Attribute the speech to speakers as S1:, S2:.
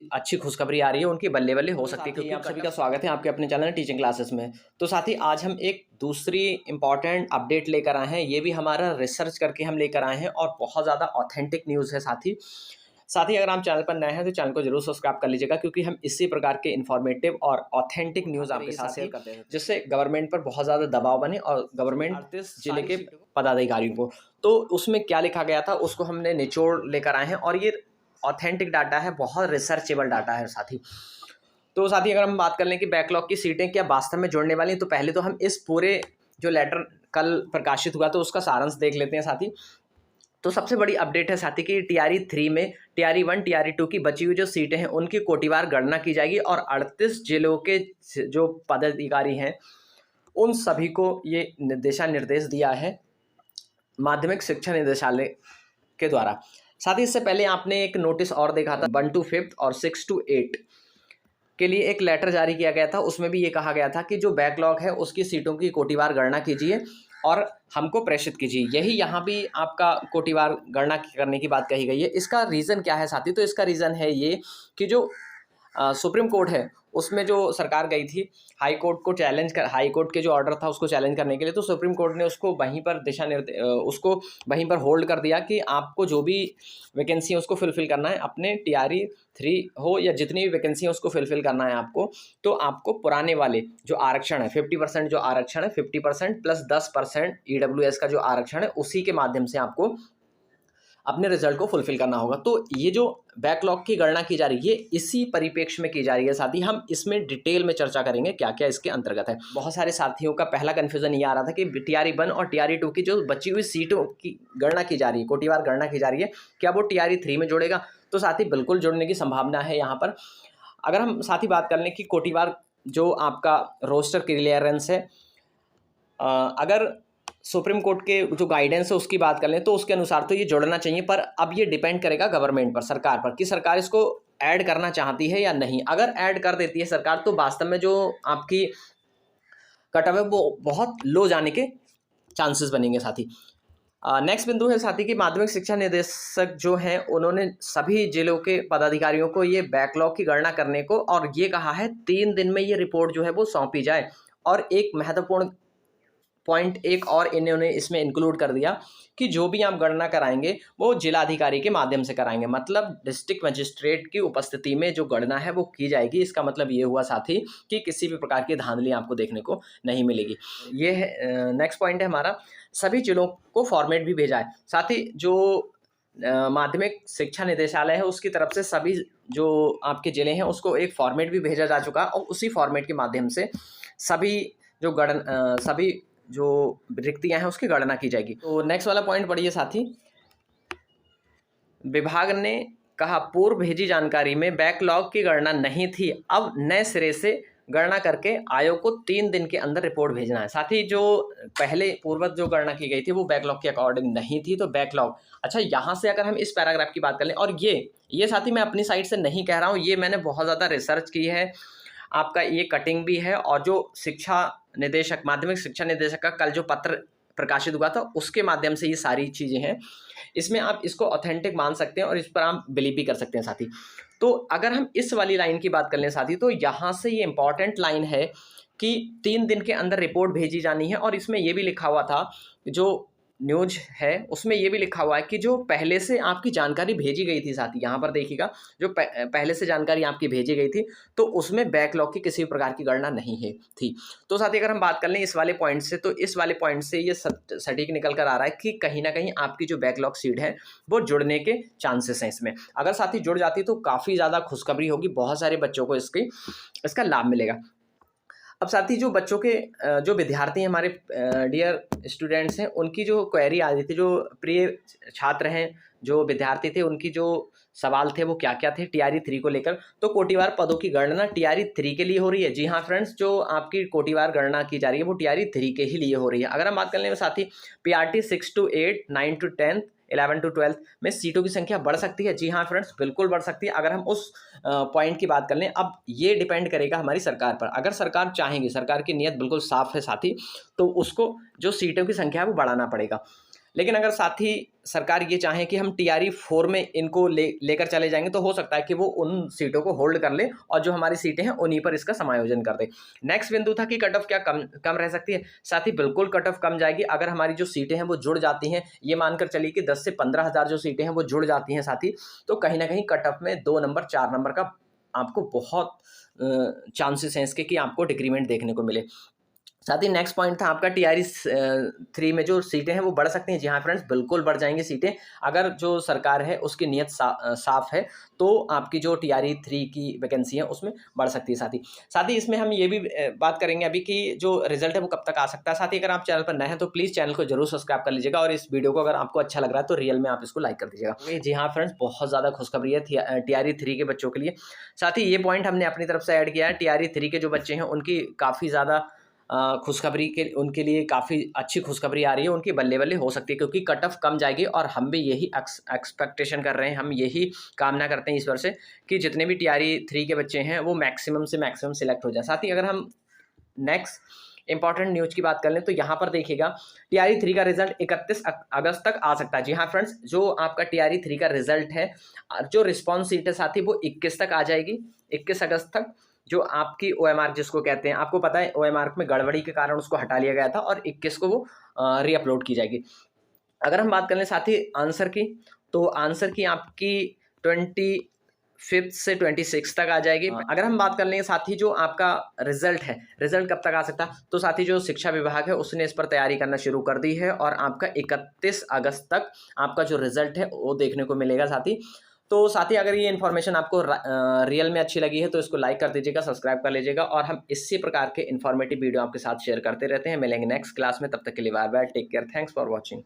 S1: अच्छी खुशखबरी आ रही है उनकी बल्ले बल्ले हो सकती है, क्योंकि आप सभी का स्वागत है आपके अपने चैनल टीचिंग क्लासेस में। तो साथ ही आज हम एक दूसरी इंपॉर्टेंट अपडेट लेकर आए हैं। ये भी हमारा रिसर्च करके हम लेकर आए हैं और बहुत ज़्यादा ऑथेंटिक न्यूज़ है। साथ ही अगर आप चैनल पर नए हैं तो चैनल को जरूर सब्सक्राइब कर लीजिएगा, क्योंकि हम इसी प्रकार के इन्फॉर्मेटिव और ऑथेंटिक न्यूज़ आपके साथ शेयर करते हैं, जिससे गवर्नमेंट पर बहुत ज़्यादा दबाव बने और गवर्नमेंट जिले के पदाधिकारियों को। तो उसमें क्या लिखा गया था उसको हमने निचोड़ लेकर आए हैं और ये ऑथेंटिक डाटा है, बहुत रिसर्चेबल डाटा है। साथ ही अगर हम बात कर लें कि बैकलॉग की सीटें क्या वास्तव में जुड़ने वाली हैं, तो पहले तो हम इस पूरे जो लेटर कल प्रकाशित हुआ तो उसका सारांश देख लेते हैं साथी। तो सबसे बड़ी अपडेट है साथी कि टीआरई 3 में टीआरई 1 टीआरई 2 की बची हुई जो सीटें हैं उनकी कोटिवार गणना की जाएगी और 38 जिलों के जो पदाधिकारी हैं उन सभी को ये दिशा निर्देश दिया है माध्यमिक शिक्षा निदेशालय के द्वारा। साथ ही इससे पहले आपने एक नोटिस और देखा था 1 to 5 और 6 to 8 के लिए एक लेटर जारी किया गया था। उसमें भी ये कहा गया था कि जो बैकलॉग है उसकी सीटों की कोटिवार गणना कीजिए और हमको प्रेषित कीजिए। यही यहाँ भी आपका कोटिवार गणना करने की बात कही गई है। इसका रीज़न क्या है साथी? तो इसका रीज़न है ये कि जो सुप्रीम कोर्ट है उसमें जो सरकार गई थी हाई कोर्ट को चैलेंज कर, हाई कोर्ट के जो ऑर्डर था उसको चैलेंज करने के लिए, तो सुप्रीम कोर्ट ने उसको वहीं पर उसको वहीं पर होल्ड कर दिया कि आपको जो भी वैकेंसी है उसको फुलफिल करना है, अपने टीआरई 3 हो या जितनी भी वैकेंसी है उसको फुलफिल करना है आपको। तो आपको पुराने वाले जो आरक्षण है 50% जो आरक्षण है 50% प्लस 10% ईडब्ल्यूएस का जो आरक्षण है उसी के माध्यम से आपको अपने रिजल्ट को फुलफिल करना होगा। तो ये जो बैकलॉग की गणना की जा रही है इसी परिप्रेक्ष्य में की जा रही है। साथ ही हम इसमें डिटेल में चर्चा करेंगे क्या क्या इसके अंतर्गत है। बहुत सारे साथियों का पहला कन्फ्यूजन ये आ रहा था कि टीआरई 1 और टीआरई 2 की जो बची हुई सीटों की गणना की जा रही है, कोटिवार गणना की जा रही है, क्या वो टीआरई 3 में जुड़ेगा? तो साथ ही बिल्कुल जुड़ने की संभावना है यहाँ पर। अगर हम साथ ही बात कर लें कि कोटिवार जो आपका रोस्टर क्लियरेंस है, अगर सुप्रीम कोर्ट के जो गाइडेंस है उसकी बात कर लें तो उसके अनुसार तो ये जोड़ना चाहिए, पर अब ये डिपेंड करेगा गवर्नमेंट पर, सरकार पर, कि सरकार इसको ऐड करना चाहती है या नहीं। अगर ऐड कर देती है सरकार तो वास्तव में जो आपकी कट ऑफ है वो बहुत लो जाने के चांसेस बनेंगे। साथी नेक्स्ट बिंदु है साथी कि माध्यमिक शिक्षा निदेशक जो हैं उन्होंने सभी जिलों के पदाधिकारियों को ये बैकलॉग की गणना करने को और ये कहा है 3 दिन में ये रिपोर्ट जो है वो सौंपी जाए। और एक महत्वपूर्ण पॉइंट एक और इन्होंने इसमें इंक्लूड कर दिया कि जो भी आप गणना कराएंगे वो जिलाधिकारी के माध्यम से कराएंगे, मतलब डिस्ट्रिक्ट मजिस्ट्रेट की उपस्थिति में जो गणना है वो की जाएगी। इसका मतलब ये हुआ साथी कि किसी भी प्रकार की धांधली आपको देखने को नहीं मिलेगी। ये है नेक्स्ट पॉइंट है हमारा, सभी जिलों को फॉर्मेट भी भेजा है। साथ ही जो माध्यमिक शिक्षा निदेशालय है उसकी तरफ से सभी जो आपके जिले हैं उसको एक फॉर्मेट भी भेजा जा चुका और उसी फॉर्मेट के माध्यम से सभी जो रिक्तियां हैं उसकी गणना की जाएगी। तो नेक्स्ट वाला पॉइंट पढ़िए साथी। विभाग ने कहा पूर्व भेजी जानकारी में बैकलॉग की गणना नहीं थी, अब नए सिरे से गणना करके आयोग को 3 दिन के अंदर रिपोर्ट भेजना है। साथ ही जो पहले पूर्वत जो गणना की गई थी वो बैकलॉग के अकॉर्डिंग नहीं थी, तो बैकलॉग अच्छा यहाँ से अगर हम इस पैराग्राफ की बात कर लें, और ये साथी मैं अपनी साइड से नहीं कह रहा हूँ, ये मैंने बहुत ज़्यादा रिसर्च की है, आपका ये कटिंग भी है, और जो शिक्षा निदेशक माध्यमिक शिक्षा निदेशक का कल जो पत्र प्रकाशित हुआ था उसके माध्यम से ये सारी चीज़ें हैं। इसमें आप इसको ऑथेंटिक मान सकते हैं और इस पर आप बिलीव भी कर सकते हैं साथी। तो अगर हम इस वाली लाइन की बात कर लें साथी, तो यहाँ से ये इंपॉर्टेंट लाइन है कि 3 दिन के अंदर रिपोर्ट भेजी जानी है। और इसमें ये भी लिखा हुआ था, जो न्यूज है उसमें ये भी लिखा हुआ है कि जो पहले से आपकी जानकारी भेजी गई थी साथी, यहाँ पर देखिएगा जो पहले से जानकारी आपकी भेजी गई थी तो उसमें बैकलॉग की किसी भी प्रकार की गणना नहीं है थी। तो साथी अगर हम बात कर लें इस वाले पॉइंट से, तो इस वाले पॉइंट से ये सटीक निकल कर आ रहा है कि कहीं ना कहीं आपकी जो बैकलॉग सीट है वो जुड़ने के चांसेस हैं इसमें। अगर साथी जुड़ जाती तो काफ़ी ज़्यादा खुशखबरी होगी, बहुत सारे बच्चों को इसका लाभ मिलेगा। अब साथ ही जो बच्चों के जो विद्यार्थी हैं हमारे डियर स्टूडेंट्स हैं, उनकी जो क्वेरी आ रही थी, जो प्रिय छात्र हैं जो विद्यार्थी थे उनकी जो सवाल थे वो क्या क्या थे टीआरई 3 को लेकर। तो कोटिवार पदों की गणना टीआरई 3 के लिए हो रही है। जी हाँ फ्रेंड्स, जो आपकी कोटिवार गणना की जा रही है वो टीआरई 3 के ही लिए हो रही है। अगर हम बात कर लें साथी पीआरटी 6 to 8, 9 to 10, 11 to 12 में सीटों की संख्या बढ़ सकती है। जी हाँ फ्रेंड्स, बिल्कुल बढ़ सकती है। अगर हम उस पॉइंट की बात कर लें, अब ये डिपेंड करेगा हमारी सरकार पर। अगर सरकार चाहेंगी, सरकार की नीयत बिल्कुल साफ है साथी, तो उसको जो सीटों की संख्या है वो बढ़ाना पड़ेगा। लेकिन अगर साथ ही सरकार ये चाहे कि हम TRE 4 में इनको लेकर चले जाएंगे तो हो सकता है कि वो उन सीटों को होल्ड कर ले और जो हमारी सीटें हैं उन्हीं पर इसका समायोजन कर दे। नेक्स्ट बिंदु था कि कट ऑफ क्या कम रह सकती है। साथ ही बिल्कुल कट ऑफ कम जाएगी अगर हमारी जो सीटें हैं वो जुड़ जाती हैं। ये मानकर चलिए कि 10 से 15,000 जो सीटें हैं वो जुड़ जाती हैं साथ ही, तो कहीं ना कहीं कट ऑफ में 2 नंबर 4 नंबर का आपको बहुत चांसेस हैं इसके कि आपको डिक्रीमेंट देखने को मिले। साथ ही नेक्स्ट पॉइंट था आपका TRE 3 में जो सीटें हैं वो बढ़ सकती हैं। जी हाँ फ्रेंड्स, बिल्कुल बढ़ जाएंगी सीटें अगर जो सरकार है उसकी नीयत साफ है, तो आपकी जो TRE 3 की वैकेंसी है उसमें बढ़ सकती है। साथ ही इसमें हम ये भी बात करेंगे अभी कि जो रिजल्ट है वो कब तक आ सकता है। साथ ही अगर आप चैनल पर नए हैं तो प्लीज़ चैनल को जरूर सब्सक्राइब कर लीजिएगा और इस वीडियो को अगर आपको अच्छा लग रहा है तो रियल में आप इसको लाइक कर दीजिएगा। जी हाँ फ्रेंड्स, बहुत ज़्यादा खुशखबरी है TRE 3 के बच्चों के लिए। साथ ही ये पॉइंट हमने अपनी तरफ से ऐड किया है, TRE 3 के जो बच्चे हैं उनकी काफ़ी ज़्यादा खुशखबरी के उनके लिए काफ़ी अच्छी खुशखबरी आ रही है, उनकी बल्ले बल्ले हो सकती है क्योंकि कट ऑफ कम जाएगी और हम भी यही एक्सपेक्टेशन कर रहे हैं, हम यही कामना करते हैं ईश्वर से कि जितने भी TRE 3 के बच्चे हैं वो मैक्सिमम से मैक्सिमम सिलेक्ट हो जाए। साथ ही अगर हम नेक्स्ट इंपॉर्टेंट न्यूज़ की बात कर लें तो यहाँ पर देखिएगा TRE 3 का रिजल्ट 31 अगस्त तक आ सकता है। जी हाँ फ्रेंड्स, जो आपका TRE 3 का रिजल्ट है, जो रिस्पॉन्स सीट है साथ ही वो 21 तक आ जाएगी, 21 अगस्त तक। जो आपकी OMR जिसको कहते हैं, आपको पता है OMR में गड़बड़ी के कारण उसको हटा लिया गया था और 21 को वो रीअपलोड की जाएगी। अगर हम बात कर लें साथ ही आंसर की, तो आंसर की आपकी 25 से 26 तक आ जाएगी। अगर हम बात कर लेंगे साथ ही जो आपका रिजल्ट है, रिजल्ट कब तक आ सकता है, तो साथ ही जो शिक्षा विभाग है उसने इस पर तैयारी करना शुरू कर दी है और आपका 31 अगस्त तक आपका जो रिजल्ट है वो देखने को मिलेगा। साथ ही अगर ये इन्फॉर्मेशन आपको रियल में अच्छी लगी है तो इसको लाइक कर दीजिएगा, सब्सक्राइब कर लीजिएगा और हम इसी प्रकार के इन्फॉर्मेटिव वीडियो आपके साथ शेयर करते रहते हैं। मिलेंगे नेक्स्ट क्लास में, तब तक के लिए bye bye, take care, thanks for watching.